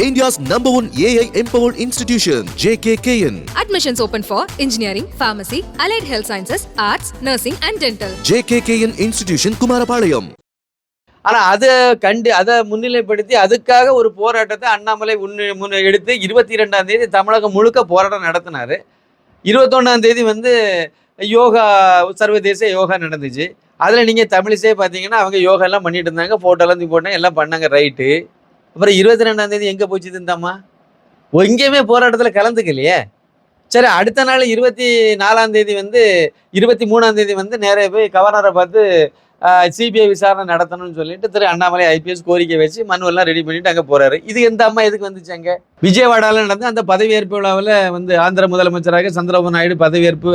India's #1 AI empowered institution, JKKN. Admissions open for engineering, pharmacy, allied health sciences, arts, nursing and dental. JKKN Institution, Kumarapalayam. ஆனால் அதை முன்னிலைப்படுத்தி அதுக்காக ஒரு போராட்டத்தை அண்ணாமலை எடுத்து 22ஆம் தேதி தமிழகம் முழுக்க போராட்டம் நடத்தினார். 21ஆம் தேதி யோகா சர்வதேச யோகா நடந்துச்சு. அதில் நீங்கள் தமிழிசே பார்த்தீங்கன்னா அவங்க யோகா எல்லாம் பண்ணிட்டு இருந்தாங்க, ஃபோட்டோலாம் போட்டாங்க, எல்லாம் பண்ணாங்க, ரைட்டு. அப்புறம் 22ஆம் தேதி எங்கே போச்சு இந்தம்மா? எங்கேயுமே போராட்டத்தில் கலந்துக்கலையே. சரி, அடுத்த நாள் 24ஆம் தேதி 23ஆம் தேதி நேராக போய் கவர்னரை பார்த்து சிபிஐ விசாரணை நடத்தணும்னு சொல்லிட்டு திரு அண்ணாமலை ஐபிஎஸ் கோரிக்கை வச்சு மனுவெல்லாம் ரெடி பண்ணிட்டு அங்கே போறாரு. இது எந்த அம்மா எதுக்கு வந்துச்சு? அங்கே விஜயவாடாவில் நடந்த அந்த பதவியேற்பு விழாவில் ஆந்திர முதலமைச்சராக சந்திரபாபு நாயுடு பதவியேற்பு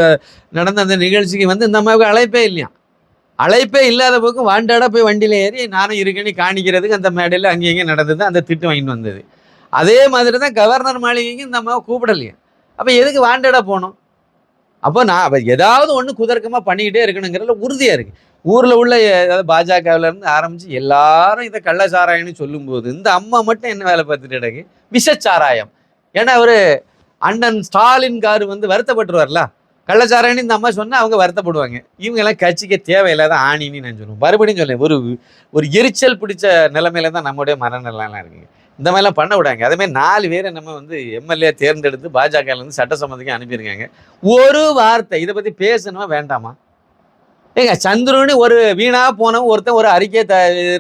நடந்த அந்த நிகழ்ச்சிக்கு இந்த அம்மாவுக்கு அழைப்பே இல்லையா. அழைப்பே இல்லாத போக்கு வாண்டாடாக போய் வண்டியில் ஏறி நானும் இருக்கேன்னு காணிக்கிறதுக்கு அந்த மேடையில் அங்கேயும் நடந்தது. அந்த திட்டு வாங்கிட்டு வந்தது. அதே மாதிரி தான் கவர்னர் மாளிகைக்கு இந்த அம்மாவை கூப்பிடலையா. அப்போ எதுக்கு வாண்டாடாக போகணும்? அப்போ நான் ஏதாவது ஒன்று குதர்க்கமாக பண்ணிக்கிட்டே இருக்கணுங்கிறதுல உறுதியாக இருக்குது. ஊரில் உள்ள ஏதாவது பாஜகவிலேருந்து ஆரம்பித்து எல்லாரும் இதை கள்ளச்சாராயம்னு சொல்லும்போது இந்த அம்மா மட்டும் என்ன வேலை பார்த்துட்டு கிடக்கு? விஷச்சாராயம். ஏன்னா அவர் அண்ணன் ஸ்டாலின் காரு வருத்தப்பட்டுருவார்ல, கள்ளச்சாராயம்னு இந்த அம்மா சொன்னால் அவங்க வருத்தப்படுவாங்க. இவங்கெல்லாம் கட்சிக்கு தேவையில்லாத ஆணின்னு நான் சொல்லுவேன். மறுபடியும் சொல்லேன், ஒரு எரிச்சல் பிடிச்ச நிலைமையில தான் நம்முடைய மனநிலைலாம் இருக்குங்க. இந்த மாதிரிலாம் பண்ண விடாங்க. அதேமாதிரி 4 பேரை நம்ம எம்எல்ஏ தேர்ந்தெடுத்து பாஜகலேருந்து சட்டசபைக்கு அனுப்பியிருக்காங்க. ஒரு வார்த்தை இதை பற்றி பேசணுமா வேண்டாமா? ஏங்க, சந்துருன்னு ஒரு வீணா போனவன் ஒருத்தன் ஒரு அறிக்கையை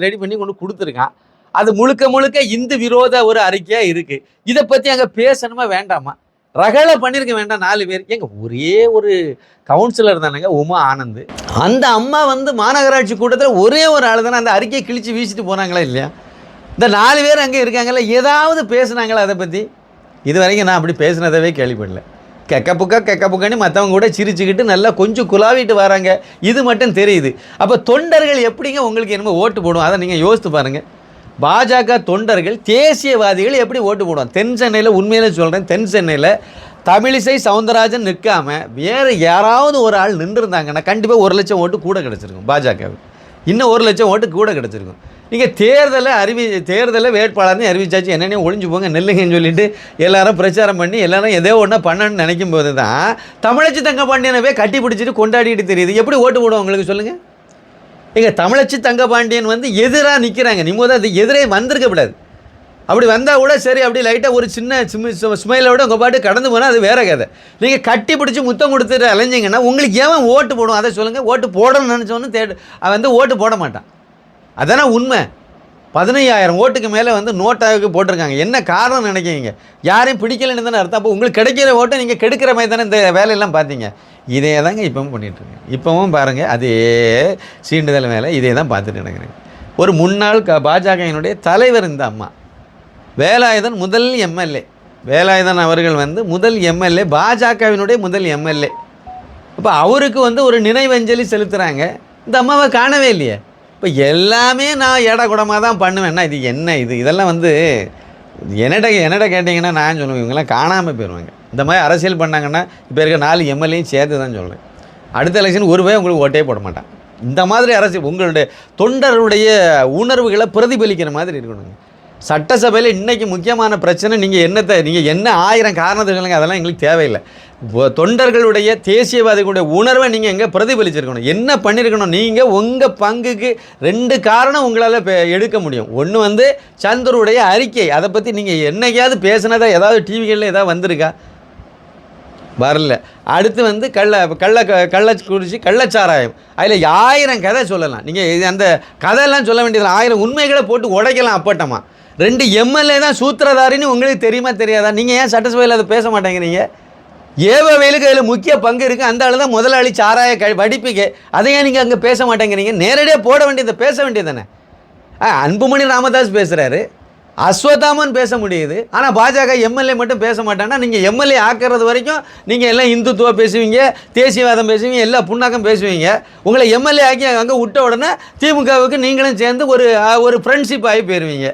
ரெடி பண்ணி கொண்டு கொடுத்துருக்கான். அது முழுக்க இந்து விரோத ஒரு அறிக்கையாக இருக்குது. இதை பற்றி அங்கே பேசணுமா வேண்டாமா? ரகளை பண்ணியிருக்க வேண்டாம் 4 பேர். ஏங்க, ஒரே ஒரு கவுன்சிலர் தானேங்க, உமா ஆனந்த். அந்த அம்மா மாநகராட்சி கூட்டத்தில் ஒரே ஒரு ஆள் தானே அந்த அறிக்கையை கிழிச்சு வீசிட்டு போனாங்களா இல்லையா? இந்த 4 பேர் அங்கே இருக்காங்களா, ஏதாவது பேசுனாங்களா அதை பற்றி? இது வரைக்கும் நான் அப்படி பேசுனதவே கேள்விப்படல. கெக்க புக்கான்னு மற்றவங்க கூட சிரிச்சுக்கிட்டு நல்லா கொஞ்சம் குலாவிட்டு வராங்க. இது மட்டும் தெரியுது. அப்போ தொண்டர்கள் எப்படிங்க உங்களுக்கு என்னமோ ஓட்டு போடும்? அதை நீங்கள் யோசித்து பாருங்கள். பாஜக தொண்டர்கள் தேசியவாதிகள் எப்படி ஓட்டு போடுவாங்க? தென் சென்னையில் உண்மையிலே சொல்கிறேன், தென் சென்னையில் தமிழிசை சவுந்தரராஜன் நிற்காமல் வேறு யாராவது ஒரு ஆள் நின்றுருந்தாங்கன்னா கண்டிப்பாக 1 லட்சம் ஓட்டு கூட கிடச்சிருக்கும். பாஜகவுக்கு இன்னும் 1 லட்சம் ஓட்டு கூட கிடச்சிருக்கும். நீங்கள் தேர்தலை வேட்பாளர்னு அறிவிச்சாச்சு, என்னென்ன ஒழிஞ்சு போங்க நெல்லுங்கன்னு சொல்லிட்டு எல்லாரும் பிரச்சாரம் பண்ணி எல்லாரும் ஏதோ ஒன்றா பண்ணணும்னு நினைக்கும் போது தான் தமிழச்சி தங்கபாண்டியனவே கட்டி பிடிச்சிட்டு கொண்டாடிட்டு தெரியுது. எப்படி ஓட்டு போடுவோம் உங்களுக்கு சொல்லுங்கள்? எங்கள் தமிழச்சி தங்கபாண்டியன் எதிராக நிற்கிறாங்க. நீங்கள் அது எதிரே வந்திருக்கக்கூடாது. அப்படி வந்தால் கூட சரி, அப்படி லைட்டாக ஒரு சின்ன ஸ்மைலோட உங்கள் பாட்டு கடந்து போனால் அது வேற கதை. நீங்கள் கட்டி பிடிச்சி முத்தம் கொடுத்துட்டு அலைஞ்சிங்கன்னா உங்களுக்கு ஏன் ஓட்டு போடும்? அதை சொல்லுங்கள். ஓட்டு போடணும்னு நினச்சோன்னு ஓட்டு போட மாட்டான். அதானே உண்மை. 15,000 ஓட்டுக்கு மேலே நோட்டாவுக்கு போட்டிருக்காங்க. என்ன காரணம் நினைக்கிறீங்க? யாரையும் பிடிக்கலன்னு தானே அர்த்தம். அப்போ உங்களுக்கு கிடைக்கிற ஓட்டை நீங்கள் கெடுக்கிற மாதிரி தானே இந்த வேலையெல்லாம் பார்த்தீங்க. இதே தாங்க இப்பவும் பண்ணிகிட்ருக்கேன். இப்போவும் பாருங்கள், அதே சீண்டுதல் மேலே இதே தான் பார்த்துட்டு இருக்கிறேன். ஒரு முன்னாள் பாஜகவினுடைய தலைவர் இந்த அம்மா வேலாயுதன் முதல் எம்எல்ஏ. வேலாயுதன் அவர்கள் முதல் எம்எல்ஏ, பாஜகவினுடைய முதல் எம்எல்ஏ. அப்போ அவருக்கு ஒரு நினைவஞ்சலி செலுத்துகிறாங்க. இந்த அம்மாவை காணவே இல்லையே. இப்போ எல்லாமே நான் ஏடாகுடமாக தான் பண்ணுவேன்னா இது என்ன? இதெல்லாம் என்னிட கேட்டிங்கன்னா நான் சொல்லுவேன், இவங்கெல்லாம் காணாமல் போயிடுவாங்க. இந்த மாதிரி அரசியல் பண்ணாங்கன்னா இப்போ இருக்க 4 எம்எல்ஏயும் சேர்த்து தான் சொல்கிறேன். அடுத்த எலெக்ஷன் ஒரு பேர் உங்களுக்கு ஓட்டே போட மாட்டான். இந்த மாதிரி அரசியல் உங்களுடைய தொண்டர்களுடைய உணர்வுகளை பிரதிபலிக்கிற மாதிரி இருக்கணுங்க. சட்டசபையில் இன்றைக்கி முக்கியமான பிரச்சனை நீங்கள் என்ன 1000 காரணத்தை சொல்லுங்கள், அதெல்லாம் எங்களுக்கு தேவையில்லை. தொண்டர்களுடைய தேசியவாதிகளுடைய உணர்வை நீங்கள் எங்கே பிரதிபலிச்சிருக்கணும், என்ன பண்ணியிருக்கணும்? நீங்கள் உங்கள் பங்குக்கு 2 காரணம் உங்களால் எடுக்க முடியும். ஒன்று சந்துருடைய அறிக்கை. அதை பற்றி நீங்கள் என்னைக்காவது பேசினதா ஏதாவது டிவிகளில் ஏதாவது வந்திருக்கா? வரல. அடுத்து கள்ளக்குறிச்சி கள்ளச்சாராயம். அதில் 1000 கதை சொல்லலாம். நீங்கள் அந்த கதையெல்லாம் சொல்ல வேண்டியதில்லை. 1000 உண்மைகளை போட்டு உடைக்கலாம். அப்பட்டமா 2 எம்எல்ஏ தான் சூத்திரதாரின்னு உங்களுக்கு தெரியுமா தெரியாதா? நீங்கள் ஏன் சட்டசபையில் அதை பேச மாட்டேங்கிறீங்க? ஏவவேலுக்கு அதில் முக்கிய பங்கு இருக்குது. அந்த ஆள் தான் முதலாளி சாராய வடிப்பிக்க. அதையே நீங்கள் அங்கே பேச மாட்டேங்கிறீங்க. நேரடியாக போட வேண்டியதை பேச வேண்டியது தானே. அன்புமணி ராமதாஸ் பேசுகிறாரு, அஸ்வத்தாமன் பேச முடியுது. ஆனால் பாஜக எம்எல்ஏ மட்டும் பேச மாட்டாங்கன்னா நீங்கள் எம்எல்ஏ ஆக்கிறது வரைக்கும் நீங்கள் எல்லாம் இந்துத்துவா பேசுவீங்க, தேசியவாதம் பேசுவீங்க, எல்லா புண்ணாக்கம் பேசுவீங்க. உங்களை எம்எல்ஏ ஆக்கி அங்கே விட்ட உடனே திமுகவுக்கு நீங்களும் சேர்ந்து ஒரு ஃப்ரெண்ட்ஷிப் ஆகி போயிடுவீங்க.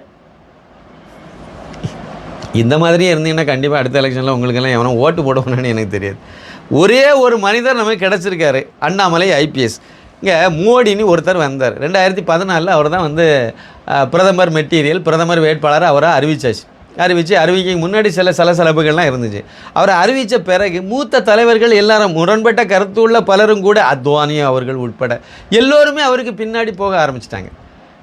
இந்த மாதிரியே இருந்தீங்கன்னா கண்டிப்பாக அடுத்த எலெக்ஷனில் உங்களுக்கெல்லாம் எவனோ ஓட்டு போடுவோன்னு எனக்கு தெரியாது. ஒரே ஒரு மனிதர் நமக்கு கிடச்சிருக்காரு, அண்ணாமலை ஐபிஎஸ். இங்கே மோடின்னு ஒருத்தர் வந்தார் 2014. அவர் தான் பிரதமர் மெட்டீரியல், பிரதமர் வேட்பாளர் அவரை அறிவிச்சாச்சு. அறிவிக்க முன்னாடி சில சலசலப்புகள்லாம் இருந்துச்சு. அவர் அறிவித்த பிறகு மூத்த தலைவர்கள் எல்லாரும் முரண்பட்ட கருத்து உள்ள பலரும் கூட அத்வானி அவர்கள் உட்பட எல்லோருமே அவருக்கு பின்னாடி போக ஆரம்பிச்சிட்டாங்க.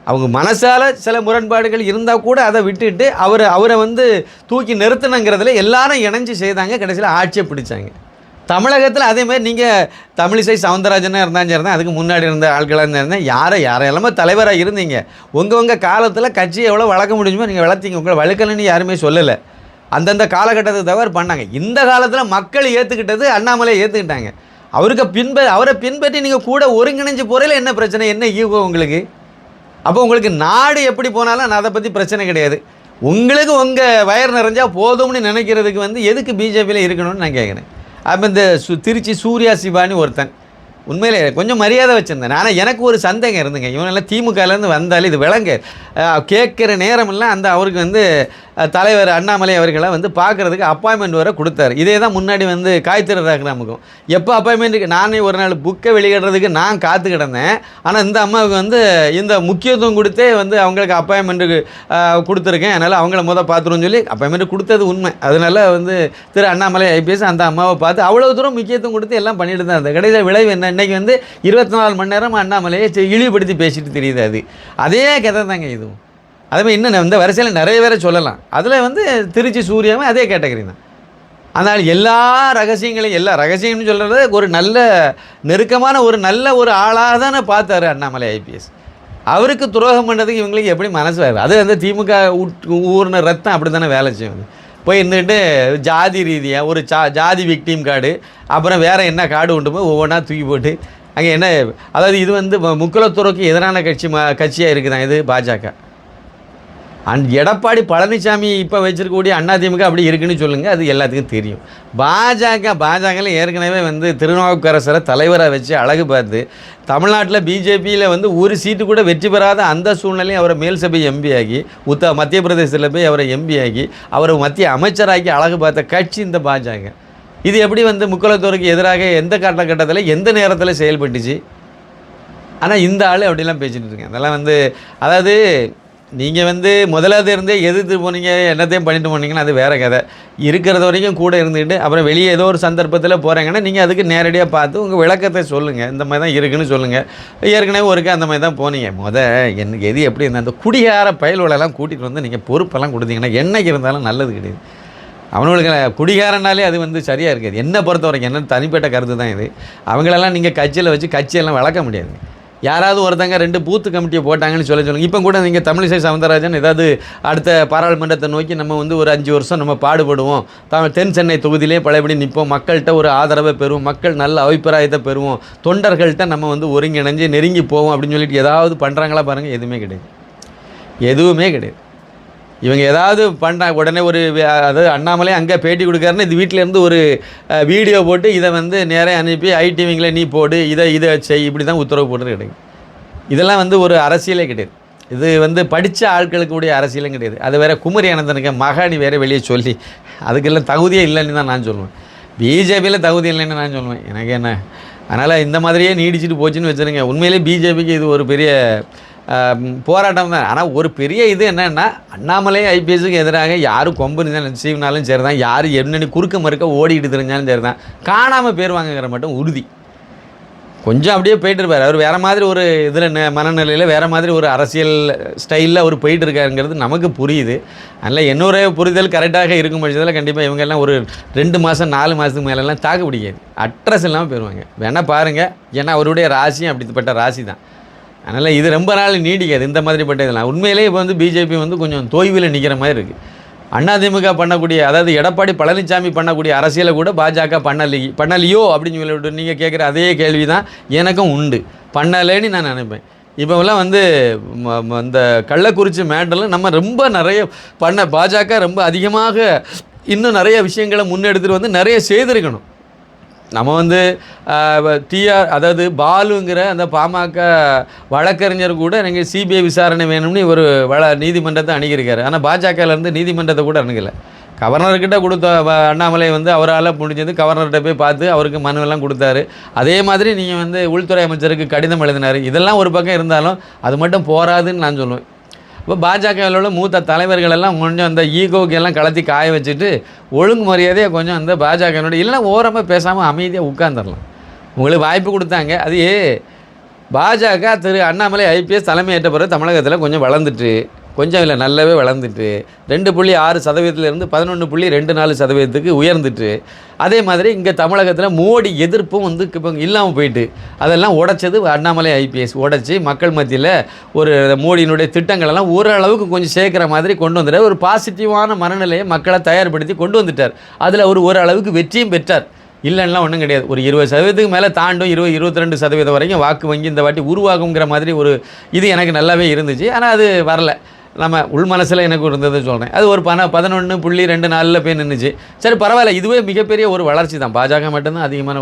அவங்க மனசால் சில முரண்பாடுகள் இருந்தால் கூட அதை விட்டுட்டு அவரை வந்து தூக்கி நிறுத்தணுங்கிறதுல எல்லாரும் இணைஞ்சு செய்தாங்க. கடைசியில் ஆட்சியை பிடிச்சாங்க. தமிழகத்தில் அதேமாதிரி நீங்கள் தமிழிசை சவுந்தரராஜனாக இருந்தாலும் சரி தான், அதுக்கு முன்னாடி இருந்த ஆட்களாக இருந்தால் யாரெல்லாமோ தலைவராக இருந்தீங்க. உங்கள் காலத்தில் கட்சியை எவ்வளோ வளர்க்க முடியுமோ நீங்கள் வளர்த்தீங்க. உங்களை வளர்க்கலன்னு யாருமே சொல்லலை. அந்தந்த காலகட்டத்தை தவிர பண்ணாங்க. இந்த காலத்தில் மக்கள் ஏற்றுக்கிட்டது அண்ணாமலை ஏற்றுக்கிட்டாங்க. அவரை பின்பற்றி நீங்கள் கூட ஒருங்கிணைஞ்சு போகிறதில் என்ன பிரச்சனை, என்ன ஈகோ உங்களுக்கு? அப்போ உங்களுக்கு நாடு எப்படி போனாலும் நான் அதை பற்றி பிரச்சனை கிடையாது. உங்களுக்கு உங்கள் வயர் நிறைஞ்சால் போதும்னு நினைக்கிறதுக்கு வந்து எதுக்கு பிஜேபியில் இருக்கணும்னு நான் கேட்குறேன். அப்போ இந்த திருச்சி சூர்யா சிவானி ஒருத்தன் உண்மையிலே கொஞ்சம் மரியாதை வச்சுருந்தேன். ஆனால் எனக்கு ஒரு சந்தேகம் இருந்துங்க. இவனெல்லாம் திமுகலேருந்து வந்தாலும் இது விளங்க கேட்குற நேரமெல்லாம் அந்த அவருக்கு வந்து தலைவர் அண்ணாமலை அவர்களை வந்து பார்க்குறதுக்கு அப்பாயின்மெண்ட் வர கொடுத்தாரு. இதே தான் முன்னாடி வந்து காய்த்திர ரகுராமுக்கும் எப்போ அப்பாயின்மெண்ட்டுக்கு நானே ஒரு நாள் புக்கை வெளியிடுறதுக்கு நான் காத்து கிடந்தேன். ஆனால் இந்த அம்மாவுக்கு வந்து இந்த முக்கியத்துவம் கொடுத்தே வந்து அவங்களுக்கு அப்பாயின்மெண்ட்டுக்கு கொடுத்துருக்கேன். அதனால் அவங்கள பார்த்துருன்னு சொல்லி அப்பாயின்மெண்ட் கொடுத்தது உண்மை. அதனால் வந்து திரு அண்ணாமலை ஐபிஎஸ் அந்த அம்மாவை பார்த்து அவ்வளோ தூரம் முக்கியத்துவம் கொடுத்து எல்லாம் பண்ணிட்டு தான் இருந்தது. கடைசியில் விளைவு என்ன, இன்றைக்கி வந்து 24 மணி நேரம் அண்ணாமலையை இழிவுபடுத்தி பேசிட்டு தெரியுது. அதே கதை தாங்க இதுவும். அதேமாதிரி இன்னும் இந்த வரிசையில் நிறைய பேரை சொல்லலாம். அதில் வந்து திருச்சி சூர்யாவும் அதே கேட்டகரி தான். அதனால் எல்லா ரகசியம்னு சொல்கிறது ஒரு நல்ல நெருக்கமான ஒரு ஆளாக தானே பார்த்தாரு அண்ணாமலை ஐபிஎஸ். அவருக்கு துரோகம் பண்ணுறதுக்கு இவங்களுக்கு எப்படி மனசு வருது? அது வந்து திமுக ஊர்ன ரத்தம் அப்படி தானே வேலை செய்யும். போய் இருந்துட்டு ஜாதி ரீதியாக ஒரு ஜாதி விக்டீம் கார்டு, அப்புறம் வேறு என்ன கார்டு கொண்டு போய் ஒவ்வொன்றா தூக்கி போட்டு அங்கே என்ன, அதாவது இது வந்து முக்குலத்துறைக்கு எதிரான கட்சியாக இருக்குதான் இது பாஜக. எடப்பாடி பழனிசாமி இப்போ வச்சிருக்கக்கூடிய அதிமுக அப்படி இருக்குன்னு சொல்லுங்கள், அது எல்லாத்துக்கும் தெரியும். பாஜகவில் ஏற்கனவே வந்து திருநாவுக்கரசரை தலைவராக வச்சு அழகு பார்த்து தமிழ்நாட்டில் பிஜேபியில் வந்து ஒரு சீட்டு கூட வெற்றி பெறாத அந்த சூழ்நிலையும் அவரை மேல் சபை எம்பி ஆகி மத்திய பிரதேசத்தில் போய் அவரை எம்பி ஆகி அவரை மத்திய அமைச்சராக்கி அழகு பார்த்த கட்சி இந்த பாஜக. இது எப்படி வந்து முக்குலத்தோருக்கு எதிராக எந்த காலகட்டத்தில் எந்த நேரத்தில் செயல்பட்டுச்சு? ஆனால் இந்த ஆள் அப்படிலாம் பேசிகிட்டு இருக்கேன். அதெல்லாம் வந்து அதாவது நீங்கள் வந்து முதலாவது இருந்தே எதிர்த்து போனீங்க, என்னத்தையும் பண்ணிட்டு போனீங்கன்னா அது வேறு கதை. இருக்கிறது வரைக்கும் கூட இருந்துக்கிட்டு அப்புறம் வெளியே ஏதோ ஒரு சந்தர்ப்பத்தில் போகிறீங்கன்னா நீங்கள் அதுக்கு நேரடியாக பார்த்து உங்கள் விளக்கத்தை சொல்லுங்கள். இந்த மாதிரி தான் இருக்குன்னு சொல்லுங்கள். ஏற்கனவே ஒருக்கா அந்த மாதிரி தான் போனீங்க. எனக்கு எது எப்படி இருந்தால் அந்த குடிகார பயல்களெல்லாம் கூட்டிகிட்டு வந்து நீங்கள் பொறுப்பெல்லாம் கொடுத்தீங்கன்னா என்னைக்கு இருந்தாலும் நல்லது கிடையாது. அவனுங்களுக்கு குடிகாரனாலே அது வந்து சரியாக இருக்காது. என்னை பொறுத்த வரைக்கும் என்ன தனிப்பட்ட கருத்து தான் இது. அவங்களெல்லாம் நீங்கள் கட்சியில் வச்சு கட்சியெல்லாம் வளர்க்க முடியாது. யாராவது ஒருத்தங்க 2 பூத்து கமிட்டியை போட்டாங்கன்னு சொல்லுங்கள். இப்போ கூட நீங்கள் தமிழிசை சவுந்தரராஜன் ஏதாவது அடுத்த பாராளுமன்றத்தை நோக்கி நம்ம வந்து ஒரு 5 வருஷம் நம்ம பாடுபடுவோம், தென் சென்னை தொகுதியிலே பழையபடி நிற்போம், மக்கள்கிட்ட ஒரு ஆதரவை பெறுவோம், மக்கள் நல்ல அபிப்பிராயத்தை பெறுவோம், தொண்டர்கள்ட்ட நம்ம வந்து ஒருங்கிணைஞ்சு நெருங்கி போவோம் அப்படின்னு சொல்லிட்டு ஏதாவது பண்ணுறாங்களா பாருங்கள்? எதுவுமே கிடையாது. இவங்க ஏதாவது பண்ணுறாங்க உடனே அதாவது அண்ணாமலை அங்கே பேட்டி கொடுக்காருன்னு இது வீட்டிலேருந்து ஒரு வீடியோ போட்டு இதை வந்து நேராக அனுப்பி ஐடிவிங்கில் நீ போடு, இதை செய், இப்படி தான் உத்தரவு போட்டுறது கிடையாது. இதெல்லாம் வந்து ஒரு அரசியலே கிடையாது. இது வந்து படித்த ஆட்களுக்கு கூடிய அரசியலும் கிடையாது. அது வேறு குமரி அனந்தனுக்கு மகாணி வேறு வெளியே சொல்லி அதுக்கெல்லாம் தகுதியே இல்லைன்னு தான் நான் சொல்லுவேன். பிஜேபியில் தகுதி இல்லைன்னு நான் சொல்லுவேன். எனக்கு என்ன, அதனால் இந்த மாதிரியே நீடிச்சிட்டு போச்சுன்னு வச்சுருங்க. உண்மையிலே பிஜேபிக்கு இது ஒரு பெரிய போராட்டம் தான். ஆனால் ஒரு பெரிய இது என்னென்னா அண்ணாமலை ஐபிஎஸ்க்கு எதிராக யாரும் கொம்பு சீவினாலும் சரி தான், யார் என்னென்னு குறுக்க மறுக்க ஓடிக்கிட்டு தெரிஞ்சாலும் சரி தான், காணாமல் பேருவாங்கிற மட்டும் உறுதி. கொஞ்சம் அப்படியே போயிட்டு இருப்பார். அவர் வேறு மாதிரி ஒரு இதில் மனநிலையில் வேறு மாதிரி ஒரு அரசியல் ஸ்டைலில் அவர் போயிட்டு இருக்காருங்கிறது நமக்கு புரியுது. அதனால் என்னொரு புரிதல் கரெக்டாக இருக்கும் பட்சத்தில் கண்டிப்பாக இவங்கெல்லாம் ஒரு 2 மாதம் 4 மாதத்துக்கு மேலெல்லாம் தாக்கு பிடிக்காது. அட்ரஸ் இல்லாமல் போயிடுவாங்க. வேணால் பாருங்கள். ஏன்னா அவருடைய ராசியும் அப்படிப்பட்ட ராசி தான். அதனால் இது ரொம்ப நாள் நீடிக்காது இந்த மாதிரிப்பட்ட இதெல்லாம். உண்மையிலே இப்போ வந்து பிஜேபி வந்து கொஞ்சம் தோய்வில் நிற்கிற மாதிரி இருக்குது. அதிமுக பண்ணக்கூடிய, அதாவது எடப்பாடி பழனிசாமி பண்ணக்கூடிய அரசியலை கூட பாஜக பண்ணலையோ அப்படின்னு சொல்லிவிட்டு நீங்கள் கேட்குற அதே கேள்வி தான் எனக்கும் உண்டு. பண்ணலேன்னு நான் நினைப்பேன். இப்போலாம் வந்து இந்த கள்ளக்குறிச்சி மேட்டரில் நம்ம ரொம்ப நிறைய பாஜக ரொம்ப அதிகமாக இன்னும் நிறைய விஷயங்களை முன்னெடுத்துட்டு வந்து நிறைய செய்திருக்கணும். நம்ம வந்து அதாவது பாலுங்கிற அந்த பாமக வழக்கறிஞர் கூட நீங்கள் சிபிஐ விசாரணை வேணும்னு ஒரு நீதிமன்றத்தை அணுகியிருக்காரு. ஆனால் பாஜகலேருந்து நீதிமன்றத்தை கூட அணுகலை. கவர்னர்கிட்ட கொடுத்த அண்ணாமலை வந்து அவரால் முடிஞ்சது கவர்னர்கிட்ட போய் பார்த்து அவருக்கு மனுவெல்லாம் கொடுத்தாரு. அதே மாதிரி நீங்கள் வந்து உள்துறை அமைச்சருக்கு கடிதம் எழுதினார். இதெல்லாம் ஒரு பக்கம் இருந்தாலும் அது மட்டும் போராதுன்னு நான் சொல்லுவேன். இப்போ பாஜகவில் உள்ள மூத்த தலைவர்கள் எல்லாம் கொஞ்சம் அந்த ஈகோக்கு எல்லாம் கலத்தி காய வச்சுட்டு ஒழுங்கு மரியாதையாக கொஞ்சம் அந்த பாஜகனுடைய இல்லைன்னா ஓரமாக பேசாமல் அமைதியாக உட்கார்ந்துடலாம். உங்களுக்கு வாய்ப்பு கொடுத்தாங்க. அது பாஜக திரு அண்ணாமலை ஐபிஎஸ் தலைமையேற்ற பிறகு தமிழகத்தில் கொஞ்சம் வளர்ந்துட்டு, கொஞ்சம் இல்லை நல்லாவே வளர்ந்துட்டு 2.6% 11.24% உயர்ந்துட்டு, அதே மாதிரி இங்கே தமிழகத்தில் மோடி எதிர்ப்பும் வந்து இப்போ இல்லாமல் போயிட்டு அதெல்லாம் உடைச்சது அண்ணாமலை ஐபிஎஸ் உடைச்சி மக்கள் மத்தியில் ஒரு மோடியினுடைய திட்டங்களெல்லாம் ஓரளவுக்கு கொஞ்சம் சேர்க்குற மாதிரி கொண்டு வந்துட்டார். ஒரு பாசிட்டிவான மனநிலையை மக்களை தயார்படுத்தி கொண்டு வந்துட்டார். அதில் அவர் ஓரளவுக்கு வெற்றியும் பெற்றார். இல்லைன்னா ஒன்றும் கிடையாது. ஒரு 20% மேலே தாண்டும் 22% வரைக்கும் வாக்கு வங்கி இந்த வாட்டி உருவாகுங்கிற மாதிரி ஒரு இது எனக்கு நல்லாவே இருந்துச்சு. ஆனால் அது வரல. நம்ம உள் மனசில் எனக்கு இருந்தது சொல்கிறேன். அது ஒரு 11.24 போய் நின்றுச்சு. சரி பரவாயில்ல, இதுவே மிகப்பெரிய ஒரு வளர்ச்சி தான். பாஜக மட்டும்தான் அதிகமான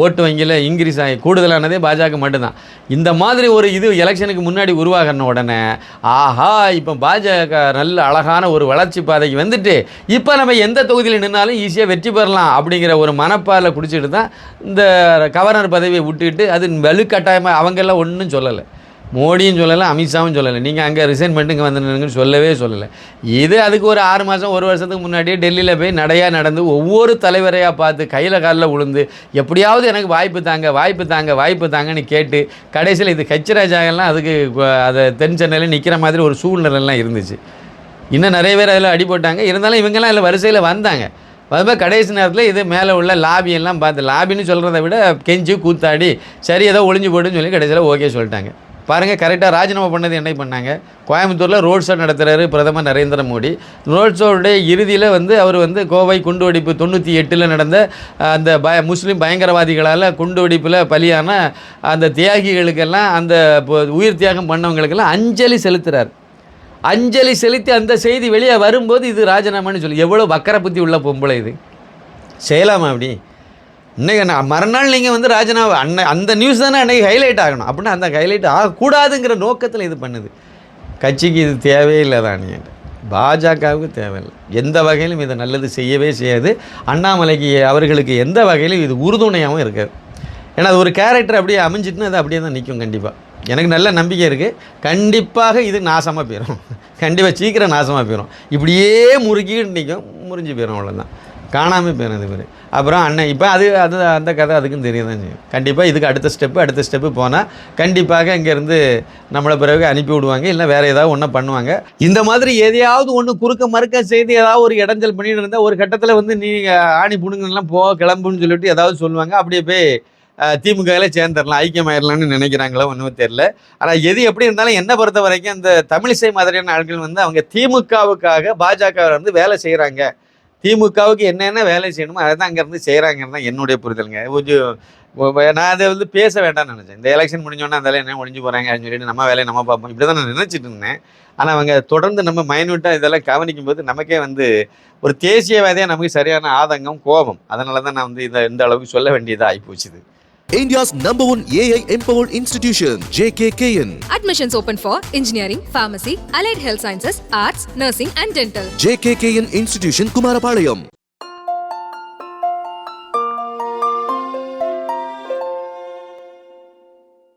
ஓட்டு வங்கியில் இன்க்ரீஸ் ஆகி கூடுதலானதே பாஜக மட்டும்தான். இந்த மாதிரி ஒரு இது எலெக்ஷனுக்கு முன்னாடி உருவாகின உடனே ஆஹா இப்போ பாஜக நல்ல அழகான ஒரு வளர்ச்சி பாதைக்கு வந்துட்டு இப்போ நம்ம எந்த தொகுதியில் நின்னாலும் ஈஸியாக வெற்றி பெறலாம் அப்படிங்கிற ஒரு மனப்பால் குடிச்சிட்டு தான் இந்த கவர்னர் பதவியை விட்டுட்டு அது வலுக்கட்டாயமாக அவங்கெல்லாம் ஒன்றும் சொல்லலை. மோடியும் சொல்லலை, அமித்ஷாவும் சொல்லலை, நீங்கள் அங்கே ரிசைன் பண்ணிட்டு இங்கே வந்துருங்கன்னு சொல்லவே சொல்லலை. இது அதுக்கு ஒரு 6 மாதம் 1 வருஷத்துக்கு முன்னாடியே டெல்லியில் போய் நடையாக நடந்து ஒவ்வொரு தலைவரையாக பார்த்து கையில் காலில் விழுந்து எப்படியாவது எனக்கு வாய்ப்பு தாங்க வாய்ப்பு தாங்க வாய்ப்பு தாங்கன்னு கேட்டு கடைசியில் இது கச்சிராஜாகலாம் அதுக்கு அதை தென் சென்னையில் நிற்கிற மாதிரி ஒரு சூழ்நிலைலாம் இருந்துச்சு. இன்னும் நிறைய பேர் அதில் அடிபட்டாங்க. இருந்தாலும் இவங்கெல்லாம் அதில் வரிசையில் வந்தாங்க. அதுமாதிரி கடைசி நேரத்தில் இது மேலே உள்ள லாபியெல்லாம் பார்த்து லாபின்னு சொல்கிறத விட கெஞ்சி கூத்தாடி சரி ஏதோ ஒளிஞ்சு போட்டுன்னு சொல்லி கடைசியில் ஓகே சொல்லிட்டாங்க. பாருங்கள், கரெக்டாக ராஜினாமா பண்ணது என்ன பண்ணாங்க? கோயம்புத்தூரில் ரோட் ஷோ நடத்துகிறாரு பிரதமர் நரேந்திர மோடி. ரோட் ஷோவுடைய இறுதியில் வந்து அவர் வந்து கோவை குண்டுவெடிப்பு 98 நடந்த அந்த முஸ்லீம் பயங்கரவாதிகளால் குண்டுவெடிப்பில் பலியான அந்த தியாகிகளுக்கெல்லாம் அந்த உயிர் தியாகம் பண்ணவங்களுக்கெல்லாம் அஞ்சலி செலுத்துகிறார். அஞ்சலி செலுத்தி அந்த செய்தி வெளியே வரும்போது இது ராஜினாமான்னு சொல்லி எவ்வளோ வக்கர புத்தி உள்ள பொம்பளை இது செய்யலாமா? அப்படி இன்றைக்கி மறுநாள் நீங்கள் வந்து ராஜினாமா அந்த நியூஸ் தானே அன்றைக்கி ஹைலைட் ஆகணும். அப்படின்னா அந்த ஹைலைட் ஆகக்கூடாதுங்கிற நோக்கத்தில் இது பண்ணுது. கட்சிக்கு இது தேவையில்லை தான், பாஜகவுக்கு தேவையில்லை. எந்த வகையிலும் இதை நல்லது செய்யவே செய்யாது. அண்ணாமலைக்கு அவர்களுக்கு எந்த வகையிலும் இது உறுதுணையாகவும் இருக்காது. ஏன்னா அது ஒரு கேரக்டர் அப்படியே அமைஞ்சிட்டுனா அது அப்படியே தான் நிற்கும். கண்டிப்பாக எனக்கு நல்ல நம்பிக்கை இருக்குது. கண்டிப்பாக இது நாசமாக போயிடும். கண்டிப்பாக சீக்கிரம் நாசமாக போயிடும். இப்படியே முறுக்கிட்டு நிற்கும், முறிஞ்சு போயிடும். அவ்வளோதான், காணாமல் போயிடும் இது பேர். அப்புறம் அண்ணன் இப்போ அந்த கதை அதுக்கும் தெரிய தான் செய்யும். கண்டிப்பாக இதுக்கு அடுத்த ஸ்டெப்பு போனால் கண்டிப்பாக இங்கேருந்து நம்மளை பிறகு அனுப்பி விடுவாங்க, இல்லை வேறு ஏதாவது ஒன்று பண்ணுவாங்க. இந்த மாதிரி எதையாவது ஒன்று குறுக்க மறுக்க செய்து ஏதாவது ஒரு இடைஞ்சல் பண்ணிட்டு இருந்தால் ஒரு கட்டத்தில் வந்து நீங்கள் ஆணி புடுங்கலாம் கிளம்புன்னு சொல்லிட்டு ஏதாவது சொல்லுவாங்க. அப்படியே போய் திமுகவில் சேர்ந்துடலாம், ஐக்கியமாயிடலாம்னு நினைக்கிறாங்களோ ஒன்றும் தெரியல. ஆனால் எது எப்படி இருந்தாலும் என்னை பொறுத்த வரைக்கும் அந்த தமிழிசை மாதிரியான ஆட்கள் வந்து அவங்க திமுகவுக்காக பாஜக வந்து வேலை செய்கிறாங்க. திமுகவுக்கு என்னென்ன வேலை செய்யணுமோ அதை தான் அங்கேருந்து செய்கிறாங்கன்னு தான் என்னுடைய புரிதலுங்க. கொஞ்சம் நான் அதை வந்து பேச வேண்டாம்னு நினச்சேன். இந்த எலெக்ஷன் முடிஞ்சோன்னா அந்த என்ன ஒழிஞ்சு போகிறாங்க அப்படின்னு சொல்லிட்டு நம்ம வேலையை நம்ம பார்ப்போம், இப்படி தான் நான் நினச்சிட்டு இருந்தேன். ஆனால் அவங்க தொடர்ந்து நம்ம மைன்யூட்டாக இதெல்லாம் கவனிக்கும் போது நமக்கே வந்து ஒரு தேசியவாதியாக நமக்கு சரியான ஆதங்கம், கோபம். அதனால தான் நான் வந்து இதை இந்த அளவுக்கு சொல்ல வேண்டியதாக ஆகிப்போச்சுது. India's #1 AI empowered institution, JKKN. Admissions open for engineering, pharmacy, allied health sciences, arts, nursing and dental. JKKN Institution, Kumarapalayam.